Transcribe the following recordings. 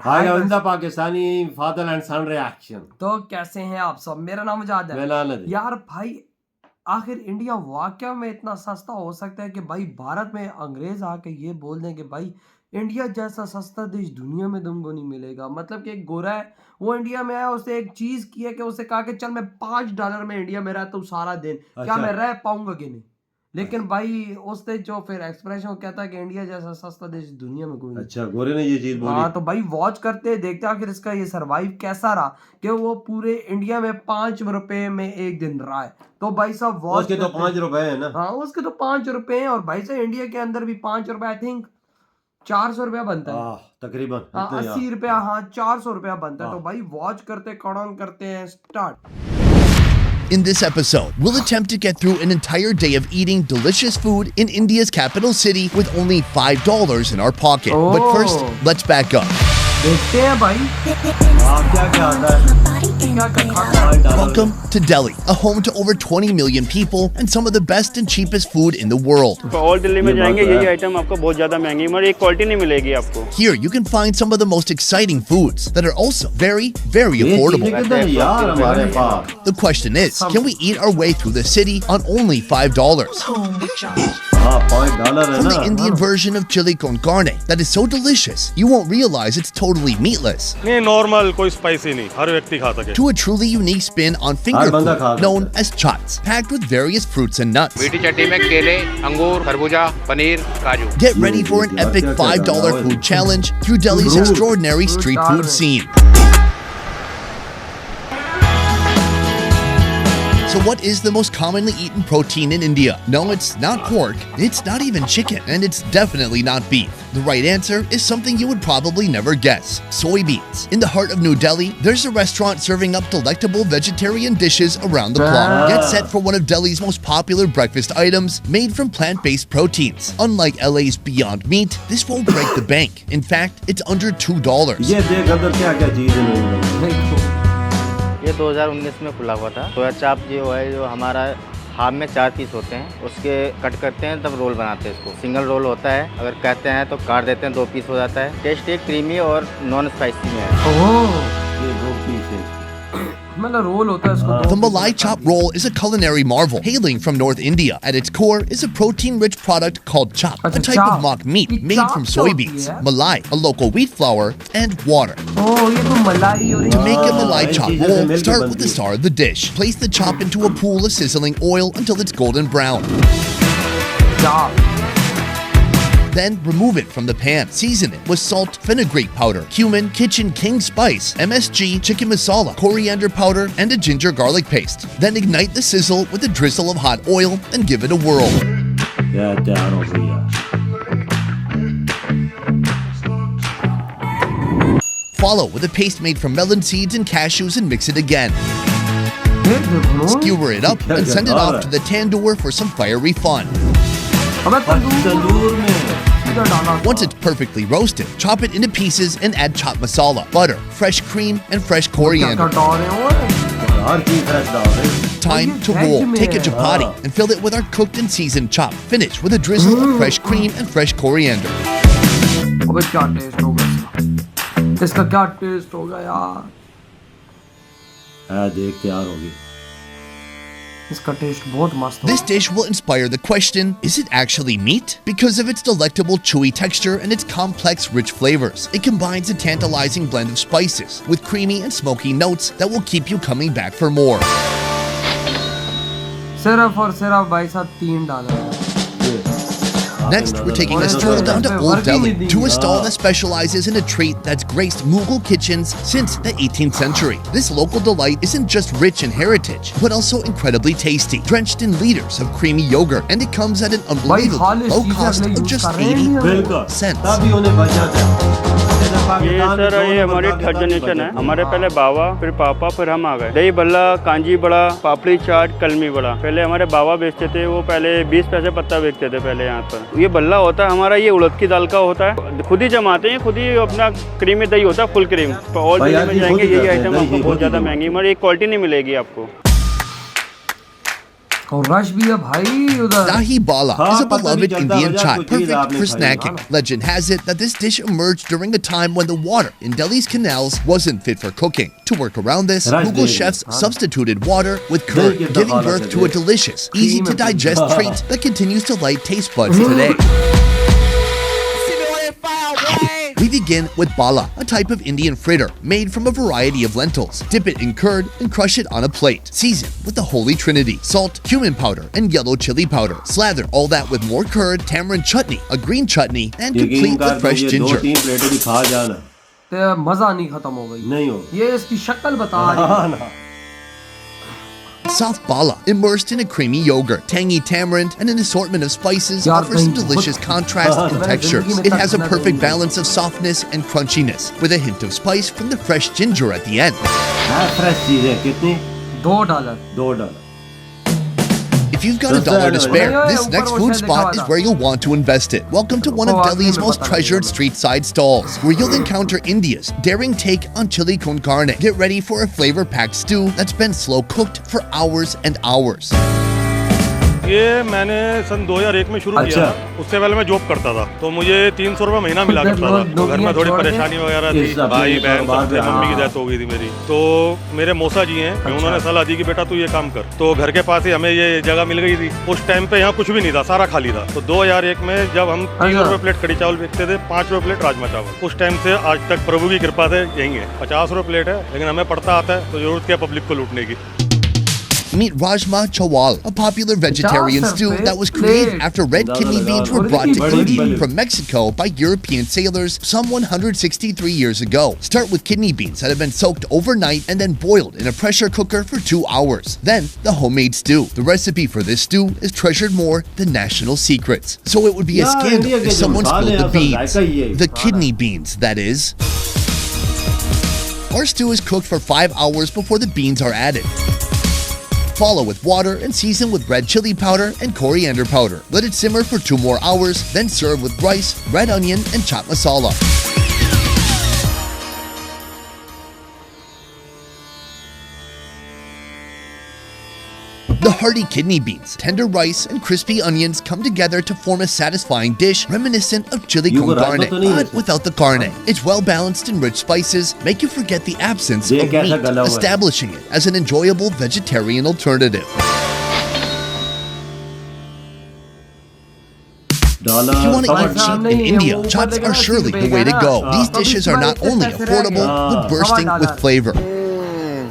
हाय अविंदा Pakistani father and son reaction. तो कैसे हैं आप सब? मेरा नाम वजाहत है। यार भाई, आखिर इंडिया वाकया में इतना सस्ता हो सकता है कि भाई भारत में अंग्रेज आके ये बोल दें कि भाई इंडिया जैसा सस्ता देश दुनिया में तुमको नहीं मिलेगा। मतलब कि एक गोरा है, वो इंडिया में आया, उसे एक चीज की है कि उसे कहा कि चल मैं $5 में इंडिया में रहता हूँ सारा दिन, क्या मैं रह पाऊंगा कि नहीं? लेकिन भाई उसने जो फिर एक्सप्रेशन कहता है कि इंडिया जैसा सस्ता देश दुनिया में कोई नहीं। अच्छा, गोरे ने ये चीज बोली। हाँ, तो भाई वॉच करते देखते आखिर इसका ये सरवाइव कैसा रहा कि वो पूरे इंडिया में ₹5 में एक दिन रहा है। तो भाई साहब वॉच उसके तो ₹5 है ना। हाँ, उसके तो ₹5 हैं। और भाई साहब इंडिया के अंदर भी ₹5 आई थिंक ₹400 बनता है। तकरीबन हाँ, ₹80। हाँ, ₹400 बनता है। तो भाई वॉच करते कौन करते हैं start. In this episode, we'll attempt to get through an entire day of eating delicious food in India's capital city with only $5 in our pocket. But first, let's back up. देखते हैं भाई क्या आता है। Welcome to Delhi, a home to over 20 million people and some of the best and cheapest food in the world. और दिल्ली में जाएंगे यही आइटम आपको बहुत ज्यादा महंगी मगर एक क्वालिटी नहीं मिलेगी आपको। Here you can find some of the most exciting foods that are also very, very affordable. The question is, can we eat our way through the city on only $5? From the Indian version of chili con carne that is so delicious you won't realize it's totally meatless. नहीं normal कोई spicy नहीं हर व्यक्ति खा सके. To a truly unique spin on finger food known as chaats, packed with various fruits and nuts. मीठी चटनी में केले, अंगूर, खरबूजा, पनीर, काजू. Get ready for an epic $5 food challenge through Delhi's extraordinary street food scene. So what is the most commonly eaten protein in India? No, it's not pork, it's not even chicken, and it's definitely not beef. The right answer is something you would probably never guess: soybeans. In the heart of New Delhi, there's a restaurant serving up delectable vegetarian dishes around the clock. Get set for one of Delhi's most popular breakfast items made from plant-based proteins. Unlike LA's Beyond Meat, this won't break the bank. In fact, it's under $2. ये देख अंदर क्या-क्या चीज़ है। ये 2019 में खुला हुआ था। सोया चाप जो है, जो हमारा हाफ में 4 पीस होते हैं, उसके कट करते हैं तब रोल बनाते हैं। इसको सिंगल रोल होता है, अगर कहते हैं तो काट देते हैं, 2 पीस हो जाता है। टेस्ट एक क्रीमी और नॉन स्पाइसी में है। ये 2 पीस है। मतलब रोल होता है इसको। The Malai chaap roll is a culinary marvel hailing from North India. At its core is a protein-rich product called chaap, a type of mock meat made from soybeans, malai, a local wheat flour, and water. ये तो मलाई हो रही है। To make a malai chaap roll, start with the star of the dish. Place the chaap into a pool of sizzling oil until it's golden brown. Then remove it from the pan. Season it with salt, fenugreek powder, cumin, kitchen king spice, MSG, chicken masala, coriander powder, and a ginger garlic paste. Then ignite the sizzle with a drizzle of hot oil and give it a whirl. Follow with a paste made from melon seeds and cashews and mix it again. Skewer it up and send it off to the tandoor for some fiery fun. Once it's perfectly roasted, chop it into pieces and add chaat masala, butter, fresh cream, and fresh coriander. Time to roll. Take a chapati and fill it with our cooked and seasoned chaap. Finish with a drizzle of fresh cream and fresh coriander. अबे क्या test होगा इसका? क्या test होगा यार? देख तैयार होगी। इसका टेस्ट बहुत मस्त है। This dish will inspire the question, is it actually meat? Because of its delectable chewy texture and its complex rich flavors. It combines a tantalizing blend of spices with creamy and smoky notes that will keep you coming back for more. सिर्फ और सिर्फ भाई साहब $3। Next, we're taking a stroll down to Old Delhi to a stall that specializes in a treat that's graced Mughal kitchens since the 18th century. This local delight isn't just rich in heritage, but also incredibly tasty, drenched in liters of creamy yogurt, and it comes at an unbelievable low cost of just 80 cents. ये sir ये हमारी 3rd generation है। हमारे पहले बाबा, फिर पापा, फिर हम आ गए। दही भल्ला, कांजी बड़ा, पापड़ी चाट, कलमी बड़ा। पहले हमारे बाबा बेचते थे, वो पहले 20 पैसे पत्ता बेचते थे पहले यहाँ पर। ये भल्ला होता है हमारा, ये उड़द की दाल का होता है, खुद ही जमाते हैं, खुद ही अपना क्रीमी दही होता है, फुल क्रीम। और दिल्ली में जाएंगे यही आइटम आपको बहुत ज़्यादा महंगी मगर एक क्वालिटी नहीं मिलेगी आपको। और रश भी है भाई उधर। Dahi bala हाँ, is a पता beloved नहीं चलता Indian वजह chaat, कोई चीज़ perfect आपने for खाई snacking. है। Legend has it that this dish emerged during a time when the water in Delhi's canals wasn't fit for cooking. To work around this, Raj Google Devi, chefs हाँ। substituted water with curd, Dahi के giving दफा birth लगे to a थे। delicious, easy to digest हाँ। treat that continues to light taste buds today. We begin with bala, a type of Indian fritter made from a variety of lentils. Dip it in curd and crush it on a plate. Season with the holy trinity: salt, cumin powder, and yellow chili powder. Slather all that with more curd, tamarind chutney, a green chutney, and यकीन complete कर with fresh ये ginger. 2-3 प्लेटें भी खा जाना ते मजा नहीं खत्म हो गई। नहीं हो ये इसकी शक्ल बता रही है। हाँ ना Soft bala, immersed in a creamy yogurt, tangy tamarind, and an assortment of spices, Yaar, offers some kahin delicious contrast in Maine textures. zindagi mein It tak has a khana perfect nahi hai. balance of softness and crunchiness, with a hint of spice from the fresh ginger at the end. है fresh चीज़ें कितनी $2। If you've got $1 to spare, this next food spot is where you'll want to invest it. Welcome to one of Delhi's most treasured street side stalls, where you'll encounter India's daring take on chili con carne. Get ready for a flavor-packed stew that's been slow cooked for hours and hours. ये मैंने सन 2001 में शुरू किया था। उससे पहले मैं job करता था, तो मुझे 300 रुपये महीना मिला करता था। तो घर में थोड़ी परेशानी वगैरह थी, भाई बहन सबसे, मम्मी की डेथ हो गई थी मेरी। तो मेरे मौसा जी हैं, उन्होंने सलाह दी कि बेटा तू ये काम कर। तो घर के पास ही हमें ये जगह मिल गई थी। उस टाइम पे यहाँ कुछ भी नहीं था, सारा खाली था। तो 2001 में जब हम 3 रुपये प्लेट कड़ी चावल बेचते थे, 5 रुपये प्लेट राजमा चावल। उस टाइम से आज तक प्रभु की कृपा से यही है। 50 रुपये प्लेट है, लेकिन हमें पड़ता आता है तो जरूरत क्या पब्लिक को लूटने की। Meet Rajma Chawal, a popular vegetarian stew that was created after red kidney beans were brought to India from Mexico by European sailors some 163 years ago. Start with kidney beans that have been soaked overnight and then boiled in a pressure cooker for 2 hours. Then, the homemade stew. The recipe for this stew is treasured more than national secrets. So it would be a scandal if someone spilled the beans. The kidney beans, that is. Our stew is cooked for 5 hours before the beans are added. Follow with water and season with red chili powder and coriander powder. Let it simmer for 2 more hours, then serve with rice, red onion, and chaat masala. The hearty kidney beans, tender rice, and crispy onions come together to form a satisfying dish reminiscent of chili con carne, but without the carne. It's well balanced and rich spices make you forget the absence of meat, establishing it as an enjoyable vegetarian alternative. If you want to eat cheap in India, chaaps are surely the way to go. These dishes are not only affordable, but bursting with flavor.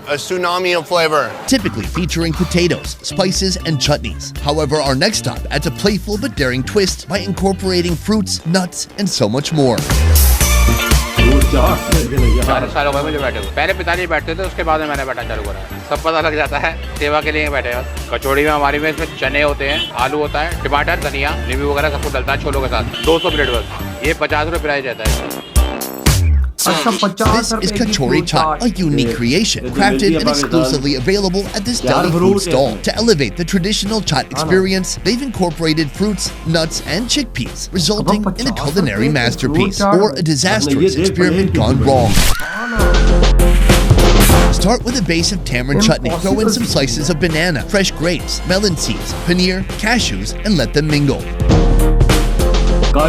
A tsunami of flavor. Typically featuring potatoes, spices, and chutneys. However, our next stop adds a playful but daring twist by incorporating fruits, nuts, and so much more. 4 साल हो गए मुझे बैठे हुए। पहले पिताजी बैठते थे, उसके बाद में मैंने बैठा चालू करा। सब पता लग जाता है, सेवा के लिए बैठे हैं। कचौड़ी में हमारी में इसमें चने होते हैं, आलू होता है, टमाटर, धनिया, नींबू वगैरह सब कुछ डलता है छोलों के साथ। 200 प्लेट बस। ये 50 रुपये प्राइस रहता है। This is kachori chaat, a unique creation, crafted and exclusively available at this Delhi food stall. To elevate the traditional chaat experience, they've incorporated fruits, nuts, and chickpeas, resulting in a culinary masterpiece or a disastrous experiment gone wrong. Start with a base of tamarind chutney. Throw in some slices of banana, fresh grapes, melon seeds, paneer, cashews, and let them mingle. In a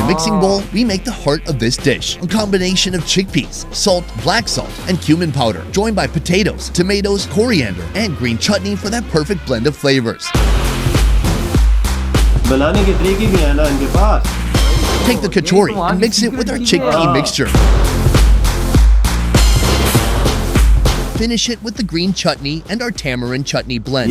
mixing bowl, we make the heart of this dish, a combination of chickpeas, salt, black salt, and cumin powder, joined by potatoes, tomatoes, coriander, and green chutney for that perfect blend of flavors. Take the kachori and mix it with our chickpea mixture. Finish it with the green chutney and our tamarind chutney blend.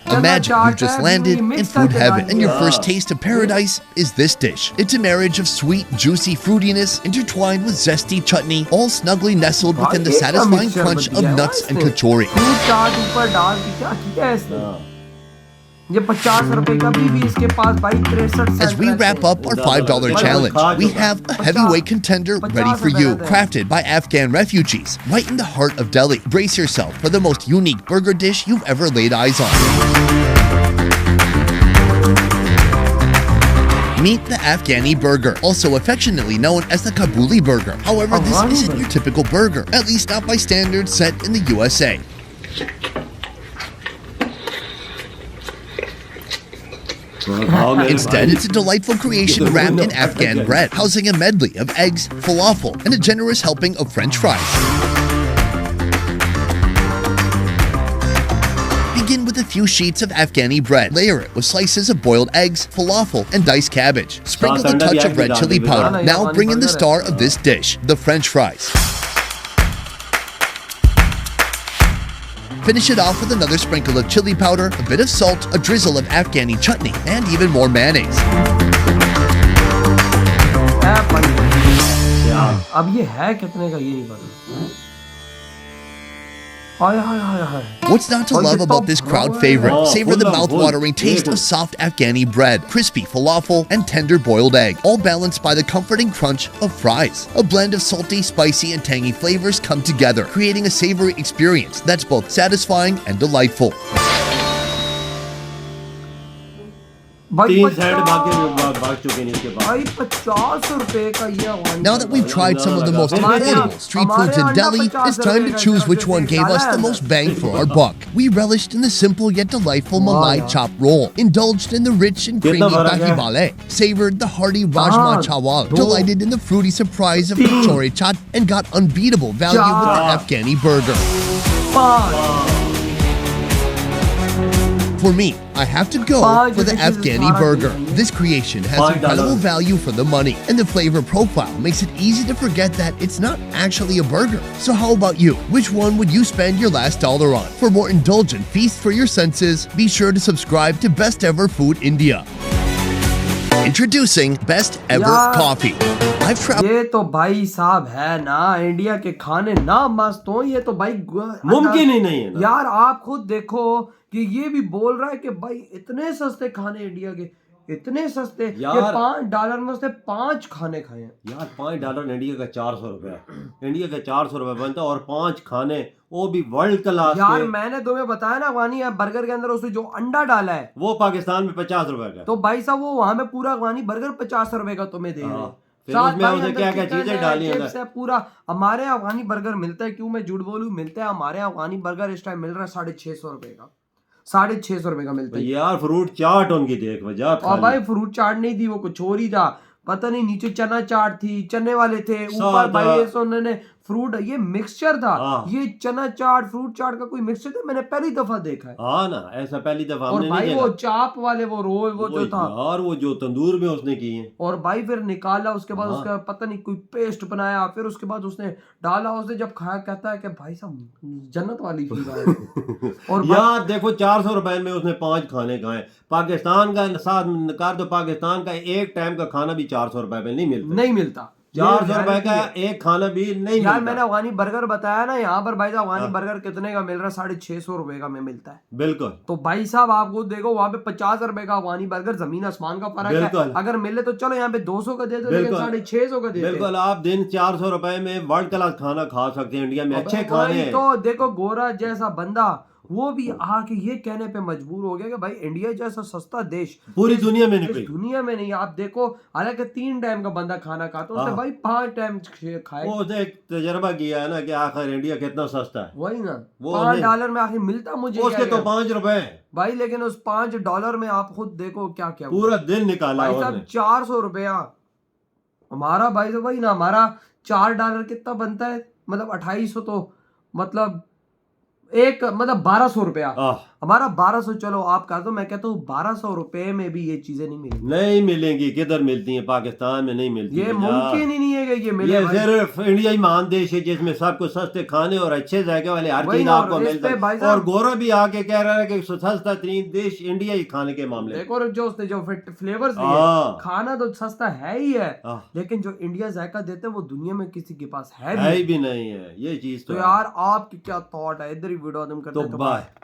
Imagine you've just landed in food heaven and your first taste of paradise is this dish. It's a marriage of sweet, juicy fruitiness intertwined with zesty chutney, all snugly nestled within the satisfying crunch of nuts and kachori. As we wrap up our $5 challenge, we have a heavyweight contender ready for you, crafted by Afghan refugees, right in the heart of Delhi. Brace yourself for the most unique burger dish you've ever laid eyes on. Meet the Afghani burger, also affectionately known as the Kabuli burger. However, this isn't your typical burger, at least not by standards set in the USA. Instead, it's a delightful creation wrapped in Afghan bread, housing a medley of eggs, falafel, and a generous helping of French fries. Begin with a few sheets of Afghani bread. Layer it with slices of boiled eggs, falafel, and diced cabbage. Sprinkle a touch of red chili powder. Now bring in the star of this dish, the French fries. Finish it off with another sprinkle of chili powder, a bit of salt, a drizzle of Afghani chutney, and even more mayonnaise. अब ये है कितने का ये नहीं पता। What's not to love about this crowd favorite? Savor the mouth-watering taste of soft Afghani bread, crispy falafel, and tender boiled egg, all balanced by the comforting crunch of fries. A blend of salty, spicy, and tangy flavors come together, creating a savory experience that's both satisfying and delightful. Now that we've tried some of the most affordable street foods in Delhi, it's time to choose which one gave us the most bang for our buck. We relished in the simple yet delightful Malai chaap roll, indulged in the rich and creamy dahi Malai, savored the hearty rajma chawal, delighted in the fruity surprise of kachori chaat, and got unbeatable value with the Afghani burger. For me, I have to go for the Afghani burger. This creation has incredible value for the money, and the flavor profile makes it easy to forget that it's not actually a burger. So how about you? Which one would you spend your last dollar on? For more indulgent feast for your senses, be sure to subscribe to Best Ever Food India. Introducing Best Ever Coffee. I've traveled. ये तो भाई साहब है ना, India के खाने ना मस्त हो, ये तो भाई मुमकिन ही नहीं है ना। यार आप खुद देखो कि ये भी बोल रहा है कि भाई इतने सस्ते खाने इंडिया के, इतने सस्ते कि $5 में उसने 5 खाने खाए हैं। यार $5 इंडिया का 400 रुपए, इंडिया का 400 रुपए बनता है, और 5 खाने वो भी वर्ल्ड क्लास। यार मैंने तुम्हें बताया ना अफगानी बर्गर के अंदर उसने जो अंडा डाला है वो पाकिस्तान में 50 रुपए का, तो भाई साहब वो वहां में पूरा अफगानी बर्गर 50 रुपए का तुम्हें दे रहे हैं। क्या क्या चीजें डाली हैं पूरा। हमारे यहाँ अफगानी बर्गर मिलता है, क्यों मैं झूठ बोलूं, मिलता है हमारे यहाँ अफगानी बर्गर इस टाइम मिल रहा है 650 रुपए का, 650 रुपए का मिलता है यार। फ्रूट चाट उनकी देख वजह, और भाई फ्रूट चाट नहीं थी, वो कचौरी था, पता नहीं नीचे चना चाट थी, चने वाले थे, ऊपर भाई उन्होंने फ्रूट, ये मिक्सचर था, ये चना चाट फ्रूट चाट का कोई मिक्सचर था, मैंने पहली दफा देखा है। हाँ ना, ऐसा पहली दफा और भाई वो चाप वाले वो रोल वो जो था, और वो जो तंदूर में उसने की है, और भाई फिर निकाला उसके बाद उसका पता नहीं कोई पेस्ट बनाया, फिर उसके बाद उसने डाला, उसने जब खाया कहता है कि भाई साहब जन्नत वाली फील है। और यार देखो 400 रुपए में उसने 5 खाने खाए। पाकिस्तान का साथ कर दो, पाकिस्तान का एक टाइम का खाना भी 400 रुपए में नहीं मिलता। 400 रुपए का एक खाना भी नहीं यार मैंने अफगानी बर्गर बताया ना, यहाँ पर भाई साहब अफगानी बर्गर कितने का मिल रहा है, 650 रुपए का में मिलता है। बिल्कुल। तो भाई साहब आपको देखो वहाँ पे 50 रुपए का अफगानी बर्गर, जमीन आसमान का फर्क है। अगर मिले तो चलो यहाँ पे 200 का दे दो, लेकिन 650 का दे दो। बिल्कुल, आप दिन 400 रुपए में वर्ल्ड क्लास खाना खा सकते हैं इंडिया में, अच्छे खाने। तो देखो गोरा जैसा बंदा वो भी आके ये कहने पे मजबूर हो गया कि भाई इंडिया जैसा सस्ता देश पूरी दुनिया में नहीं, दुनिया में नहीं। आप देखो हालांकि 3 टाइम का बंदा खाना खाता है, उसने भाई 5 टाइम खाए। उसने एक तजर्बा किया है ना कि आखिर इंडिया कितना सस्ता है। वही ना, $5 में आखिर मिलता मुझे उसके तो 5 रुपए भाई, लेकिन उस $5 में आप खुद देखो क्या क्या पूरा दिन निकाला भाई साहब। 400 रुपया हमारा भाई साहब, वही ना हमारा $4 कितना बनता है, मतलब 2800, तो मतलब एक मतलब 1200 रुपया हमारा 1200। चलो आप कह दो, मैं कहता हूँ 1200 रुपए में भी ये चीजें नहीं मिलेंगी। किधर मिलती हैं? पाकिस्तान में नहीं मिलती। ये मुमकिन ही नहीं है कि ये मिले। ये सिर्फ इंडिया ही महान देश है जिसमें सबको सस्ते खाने और अच्छे जायके वाले हर चीज आपको मिलता है। और गौरव भी आके कह रहा है कि सस्ता तरीन देश इंडिया ही खाने के मामले। देखो जो उसने जो फ्लेवर्स दिए, खाना तो सस्ता है ही है, लेकिन जो इंडिया जायका देते हैं वो दुनिया में किसी के पास है भी नहीं है। ये चीज तो यार आपकी क्या थॉट है? इधर ही वीडियो करते हैं।